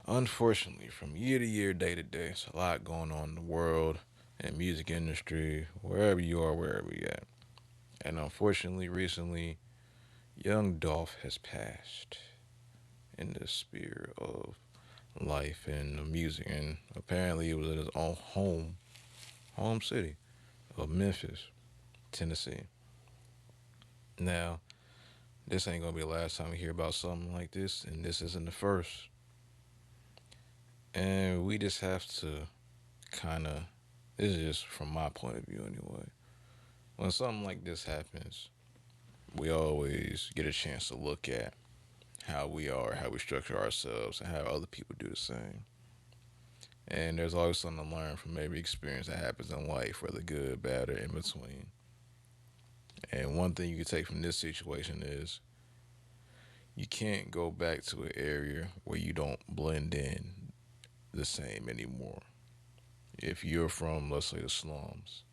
Unfortunately, from year to year, day to day, it's a lot going on in the world and music industry, wherever you are, wherever you at. And unfortunately, recently, Young Dolph has passed in the sphere of life and the music, and apparently it was in his own home city of Memphis, Tennessee. Now, this ain't gonna be the last time we hear about something like this, and this isn't the first. And we just have to kind of, this is just from my point of view anyway. When something like this happens, we always get a chance to look at how we are, how we structure ourselves, and how other people do the same. And there's always something to learn from every experience that happens in life, whether good, bad, or in between. And one thing you can take from this situation is you can't go back to an area where you don't blend in the same anymore. If you're from, let's say, the slums,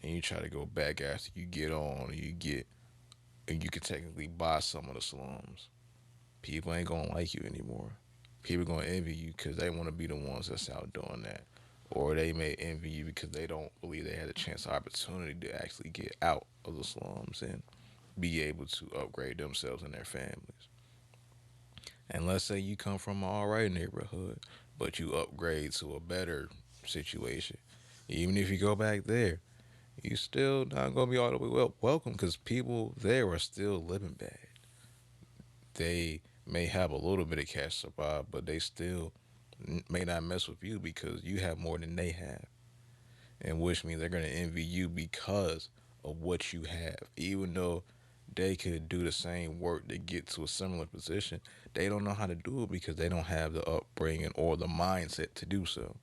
and you try to go back after you get on, and you can technically buy some of the slums, people ain't gonna like you anymore. People gonna envy you because they want to be the ones that's out doing that, or they may envy you because they don't believe they had a chance, or opportunity to actually get out of the slums and be able to upgrade themselves and their families. And let's say you come from an alright neighborhood, but you upgrade to a better situation. Even if you go back there, you still not gonna be all the way welcome because people there are still living bad. They may have a little bit of cash to survive, but they still may not mess with you because you have more than they have, and which means they're gonna envy you because of what you have, even though they could do the same work to get to a similar position. They don't know how to do it because they don't have the upbringing or the mindset to do so.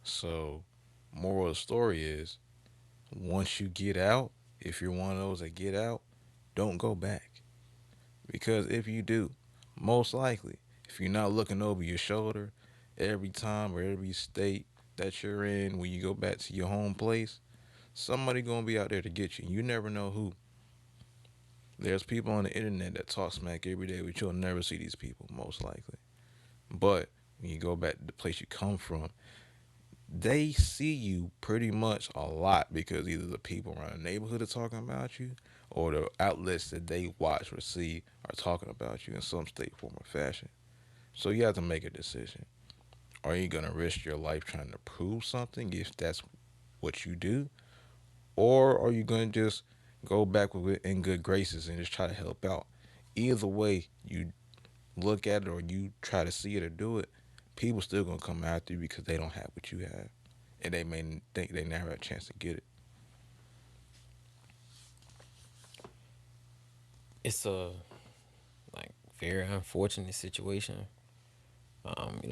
So, moral of the story is once you get out, if you're one of those that get out, don't go back. Because if you do, most likely, if you're not looking over your shoulder every time or every state that you're in when you go back to your home place, somebody gonna be out there to get you. You never know who. There's people on the internet that talk smack every day, but you'll never see these people, most likely. But when you go back to the place you come from, they see you pretty much a lot because either the people around the neighborhood are talking about you or the outlets that they watch or see are talking about you in some state, form, or fashion. So you have to make a decision. Are you going to risk your life trying to prove something if that's what you do? Or are you going to just go back with it in good graces and just try to help out? Either way you look at it or you try to see it or do it, people still going to come after you because they don't have what you have. And they may think they never had a chance to get it. It's a like very unfortunate situation.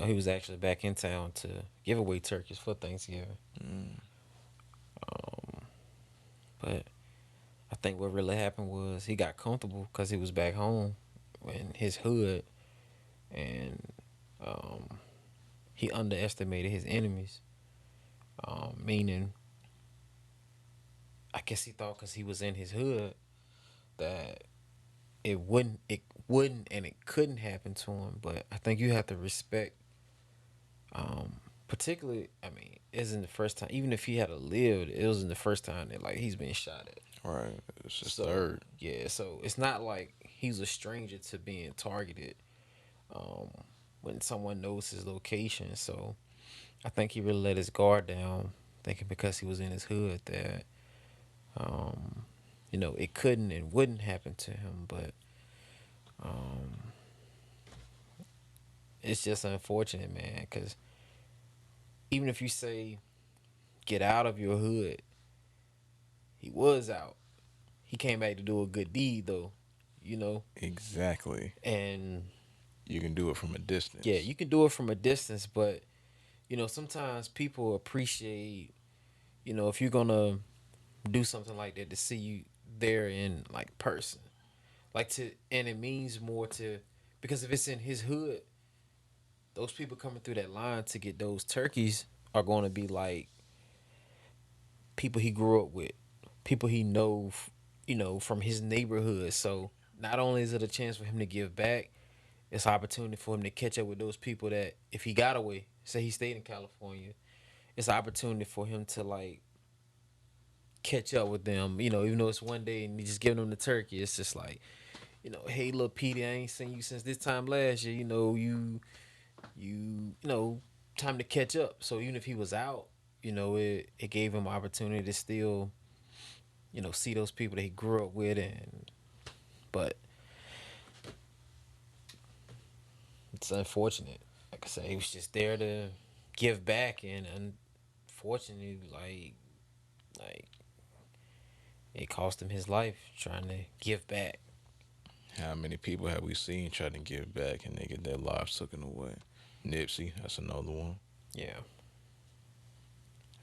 He was actually back in town to give away turkeys for Thanksgiving. Mm, But I think what really happened was he got comfortable because he was back home in his hood, and um, he underestimated his enemies. Meaning, I guess he thought because he was in his hood that it wouldn't, and it couldn't happen to him. But I think you have to respect, particularly. I mean, it isn't the first time. Even if he had lived, it wasn't the first time that like he's been shot at. right. It's just So third. yeah, so it's not like he's a stranger to being targeted um, when someone knows his location. So I think he really let his guard down, thinking because he was in his hood that um, it couldn't and wouldn't happen to him. But it's just unfortunate, man, because even if you say get out of your hood, he was out. He came back to do a good deed, though, you know, Exactly. and You can do it from a yeah, distance. you can do it from a distance, but sometimes people appreciate, if you're gonna do something like that to see you there in like person. Like to and it means more to because if it's in his hood, those people coming through that line to get those turkeys are gonna be like people he grew up with, people he know from his neighborhood. So not only is it a chance for him to give back, it's an opportunity for him to catch up with those people that if he got away, say he stayed in California, it's an opportunity for him to like catch up with them. You know, even though it's one day and he just giving them the turkey, it's just like, you know, hey, little Petey, I ain't seen you since this time last year. You know, you know, time to catch up. So even if he was out, you know, it gave him opportunity to still, you know, see those people that he grew up with. And but it's unfortunate. Like I said, he was just there to give back, and unfortunately, like it cost him his life trying to give back. How many people have we seen trying to give back and they get their lives taken away? Nipsey, that's another one. Yeah,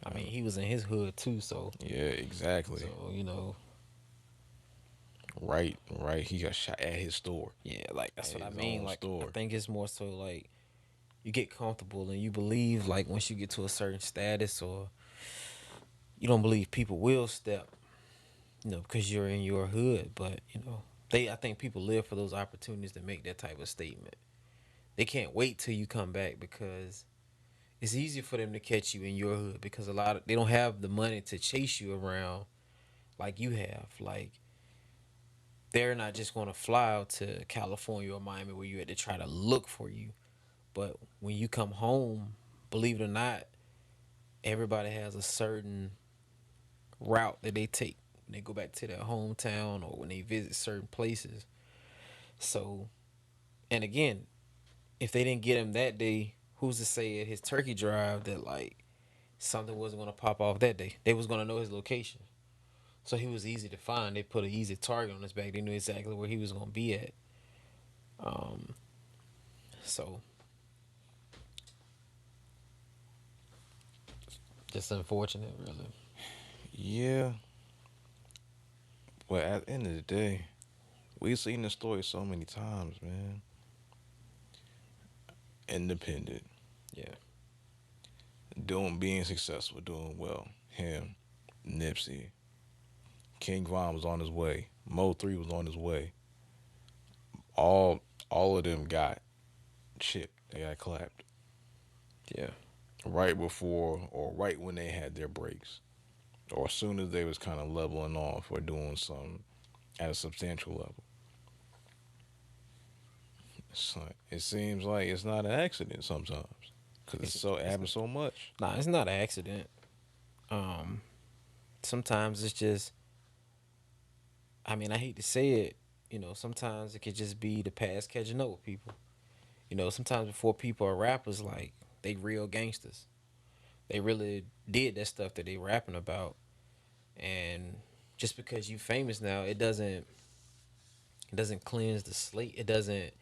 I mean Um, he was in his hood too, so yeah, exactly. you know, Right, right. He got shot at his store, yeah, like at that's what I his mean. own Like I store. think it's more so like you get comfortable and you believe like once you get to a certain status, or you don't believe people will step, you know, because you're in your hood. But you know, I think people live for those opportunities to make that type of statement. They can't wait till you come back because it's easier for them to catch you in your hood because a lot of they don't have the money to chase you around like you have. Like they're not just going to fly out to California or Miami where you had to try to look for you. But when you come home, believe it or not, everybody has a certain route that they take when they go back to their hometown or when they visit certain places. So, and again, if they didn't get him that day, who's to say at his turkey drive that like something wasn't gonna pop off that day? They was gonna know his location, so he was easy to find. They put an easy target on his back. They knew exactly where he was gonna be at. Um, so just unfortunate, really. Yeah, but at the end of the day, we've seen this story so many times, man. Independent, Yeah, being successful, doing well. Him, Nipsey, King Von was on his way. Mo 3 was on his way. All all of them got chipped. They got clapped yeah, right before or right when they had their breaks, or as soon as they was kind of leveling off or doing something at a substantial level. So it seems like it's not an accident sometimes because it it's happens so much. nah, it's not an accident. Um, Sometimes it's just, I mean, I hate to say it, you know, sometimes it could just be the past catching up with people. You know, sometimes before people are rappers, like they real gangsters. They really did that stuff that they rapping about, and just because you famous now, it doesn't cleanse the slate. It doesn't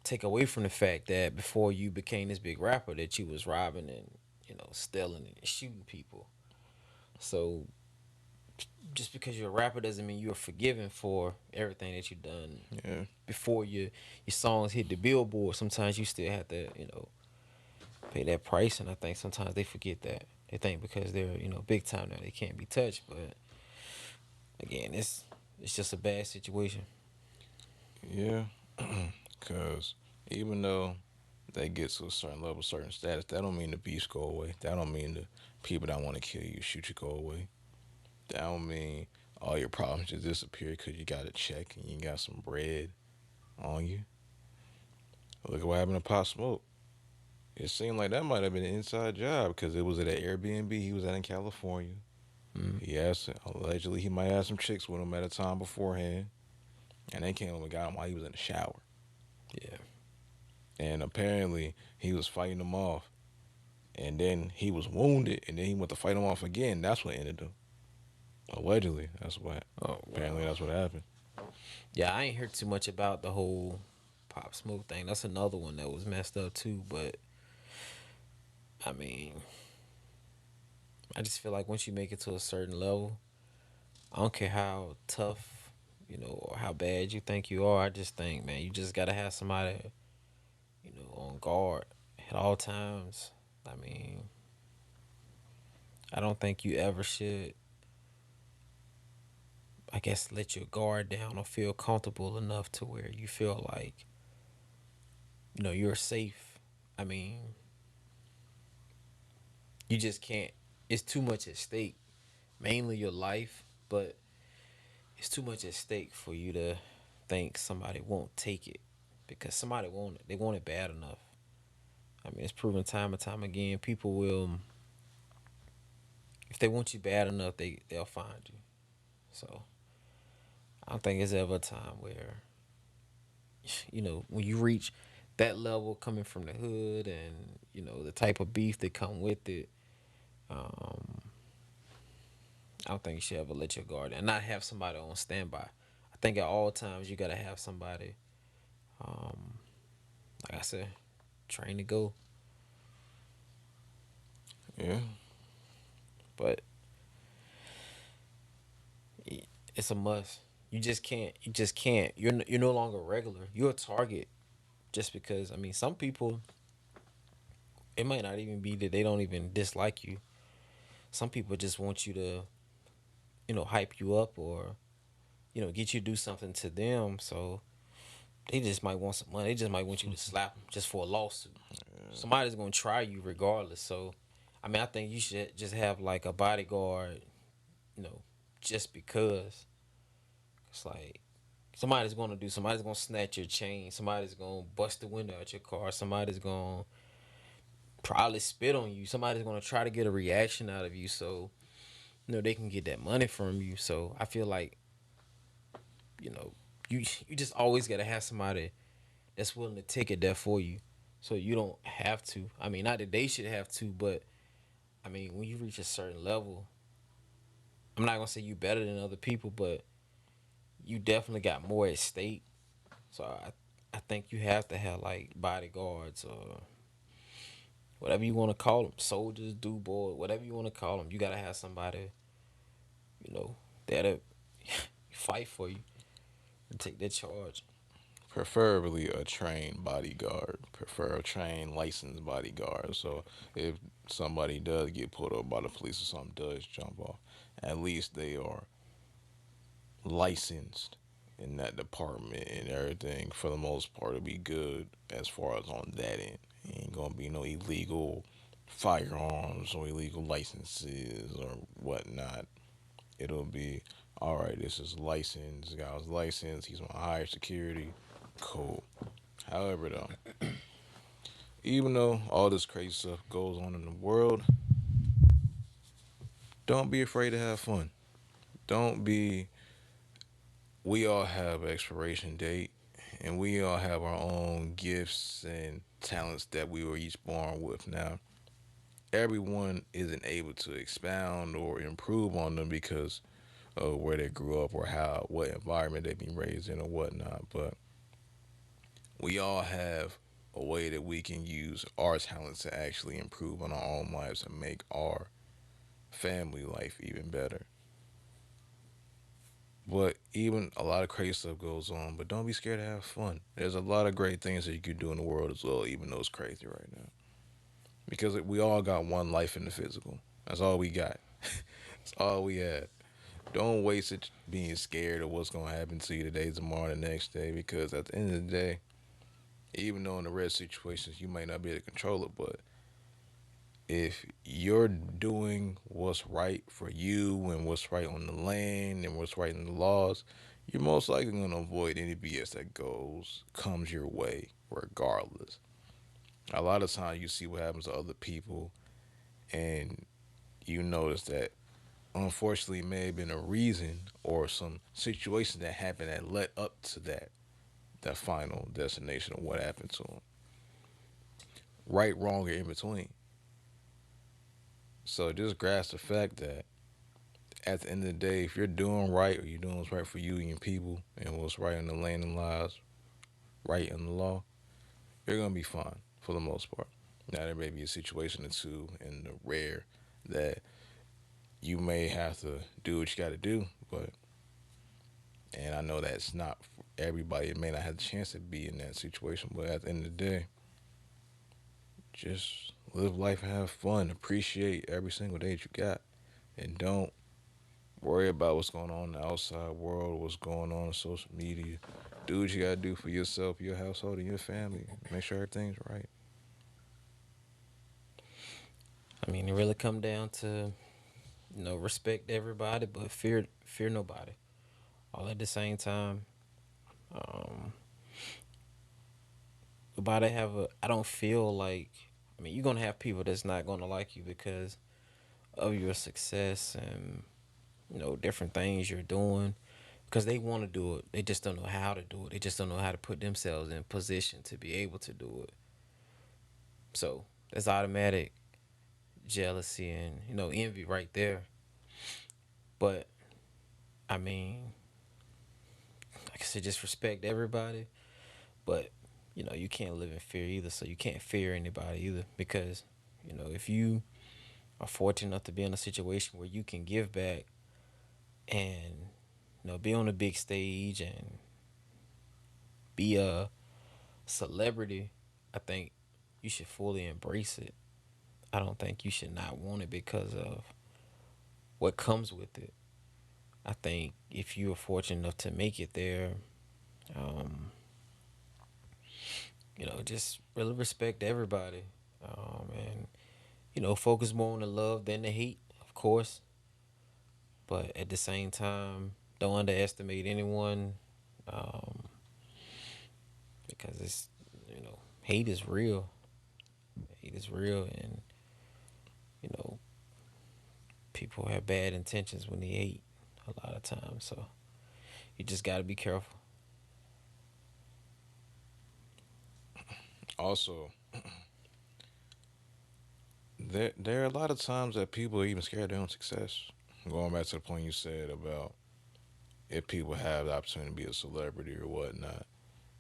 take away from the fact that before you became this big rapper, that you was robbing and you know stealing and shooting people. So just because you're a rapper doesn't mean you're forgiven for everything that you've done Yeah, before your songs hit the billboard. Sometimes you still have to you know pay that price, and I think sometimes they forget that. They think because they're you know big time now they can't be touched, but again, it's just a bad situation. yeah. Because even though they get to a certain level, certain status, that don't mean the beefs go away. That don't mean the people that want to kill you, shoot you go away. That don't mean all your problems just disappear because you got a check and you got some bread on you. Look at what happened to Pop Smoke. It seemed like that might have been an inside job because it was at an Airbnb he was at in California. Mm, He asked, allegedly, he might have some chicks with him at a time beforehand, and they came and got him while he was in the shower. yeah, And apparently, he was fighting them off, and then he was wounded, and then he went to fight him off again. That's what ended him. Allegedly, that's what. oh Apparently, wow. that's what happened. Yeah, I ain't heard too much about the whole Pop Smoke thing. That's another one that was messed up too. But I mean, I just feel like once you make it to a certain level, I don't care how tough, you know, or how bad you think you are. I just think, man, you just gotta have somebody, you know, on guard at all times. I mean, I don't think you ever should, I guess, let your guard down or feel comfortable enough to where you feel like you're safe. I mean, you just can't. It's too much at stake. Mainly your life, but it's too much at stake for you to think somebody won't take it because somebody want it. They want it bad enough. I mean, it's proven time and time again. People will, if they want you bad enough, they'll find you. So I don't think it's ever a time where when you reach that level coming from the hood and the type of beef that come with it. Um, I don't think you should ever let your guard down. Not have somebody on standby. I think at all times you gotta have somebody. Um, like I said, train to go. Yeah. But it's a must. You just can't. You just can't. You're no longer regular. You're a target just because. I mean, some people. It might not even be that they don't even dislike you. Some people just want you to, hype you up or, get you to do something to them. So they just might want some money. They just might want you to slap them just for a lawsuit. Somebody's gonna try you regardless. So, I mean, I think you should just have like a bodyguard, you know, just because it's like somebody's gonna do. Somebody's gonna snatch your chain. Somebody's gonna bust the window out your car. Somebody's gonna probably spit on you. Somebody's gonna try to get a reaction out of you. So, they can get that money from you. So I feel like you know you just always gotta have somebody that's willing to take it there for you, so you don't have to. I mean, not that they should have to, but I mean, when you reach a certain level, I'm not gonna say you better than other people, but you definitely got more at stake. So I think you have to have like bodyguards or whatever you want to call them, soldiers, do boy, whatever you want to call them. You gotta have somebody, you know, that'll fight for you and take that charge. Preferably a trained bodyguard. Prefer a trained, licensed bodyguard. So if somebody does get pulled over by the police or something does jump off, at least they are licensed in that department and everything. For the most part, to be good as far as on that end. Ain't gonna be no illegal firearms or illegal licenses or whatnot. It'll be all right. This is licensed. This guy's licensed. He's on higher security. Cool. However, though, even though all this crazy stuff goes on in the world, don't be afraid to have fun. Don't be. We all have an expiration date, and we all have our own gifts and talents that we were each born with. Now, everyone isn't able to expound or improve on them because of where they grew up or what environment they've been raised in or whatnot. But we all have a way that we can use our talents to actually improve on our own lives and make our family life even better. But even a lot of crazy stuff goes on, but don't be scared to have fun. There's a lot of great things that you can do in the world as well, even though it's crazy right now. Because we all got one life in the physical. That's all we got. That's all we had. Don't waste it being scared of what's going to happen to you today, tomorrow, the next day, because at the end of the day, even though in the rare situations you might not be able to control it, but if you're doing what's right for you and what's right on the land and what's right in the laws, you're most likely going to avoid any BS that comes your way, regardless. A lot of times you see what happens to other people, and you notice that unfortunately it may have been a reason or some situation that happened that led up to that final destination of what happened to them. Right, wrong, or in between. So just grasp the fact that at the end of the day, if you're doing right or you're doing what's right for you and your people and what's right in the land and lives, right in the law, you're gonna be fine for the most part. Now there may be a situation or two in the rare that you may have to do what you got to do, but and I know that's not for everybody. It may not have the chance to be in that situation, but at the end of the day, just live life and have fun. Appreciate every single day that you got, and don't Worry about what's going on in the outside world, what's going on social media. Do what you gotta do for yourself, your household, and your family. Make sure everything's right. I mean, it really come down to, respect everybody, but fear nobody. All at the same time. Um, nobody have a. I don't feel like. I mean, you're gonna have people that's not gonna like you because of your success and different things you're doing because they want to do it. They just don't know how to do it. They just don't know how to put themselves in position to be able to do it. So that's automatic jealousy and envy right there. But I mean, like I said, just respect everybody. But you can't live in fear either. So you can't fear anybody either because if you are fortunate enough to be in a situation where you can give back and be on a big stage and be a celebrity, I think you should fully embrace it. I don't think you should not want it because of what comes with it. I think if you are fortunate enough to make it there, um, just really respect everybody, and focus more on the love than the hate, of course. But at the same time, don't underestimate anyone, um, because it's hate is real. Hate is real, and you know people have bad intentions when they hate a lot of times. So you just got to be careful. Also, there are a lot of times that people are even scared of their own success. Going back to the point you said about if people have the opportunity to be a celebrity or whatnot,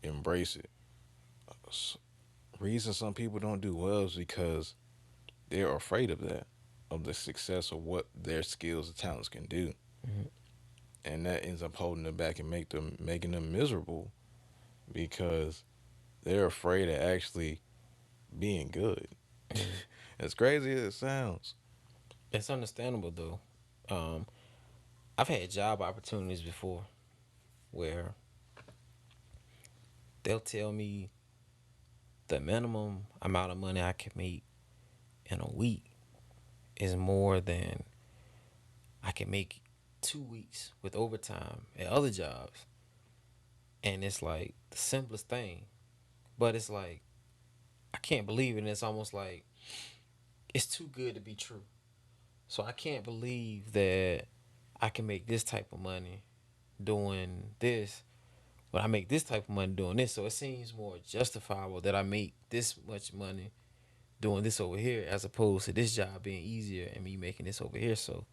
embrace it. Reason some people don't do well is because they're afraid of that, of the success of what their skills and talents can do, Mhm. and that ends up holding them back and making them miserable because they're afraid of actually being good. As crazy as it sounds. It's understandable though. Um, I've had job opportunities before where they'll tell me the minimum amount of money I can make in a week is more than I can make 2 weeks with overtime at other jobs. And it's like the simplest thing. But it's like I can't believe it. And it's almost like it's too good to be true. So I can't believe that I can make this type of money doing this, but I make this type of money doing this. So it seems more justifiable that I make this much money doing this over here as opposed to this job being easier and me making this over here. So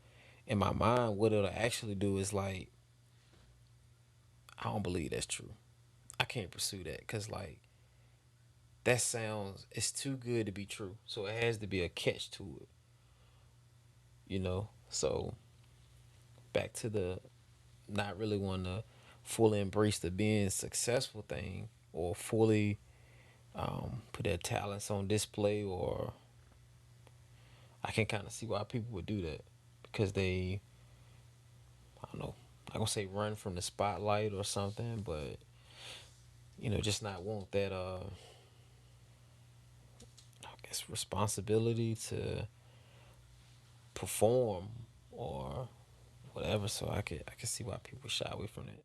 in my mind, what it'll actually do is like, I don't believe that's true. I can't pursue that because like that sounds it's too good to be true. So it has to be a catch to it. So back to the not really want to fully embrace the being successful thing or fully put their talents on display, or I can kind of see why people would do that because they, I don't know, I'm gonna say run from the spotlight or something, but just not want that I guess responsibility to perform or whatever. So I could see why people shy away from that.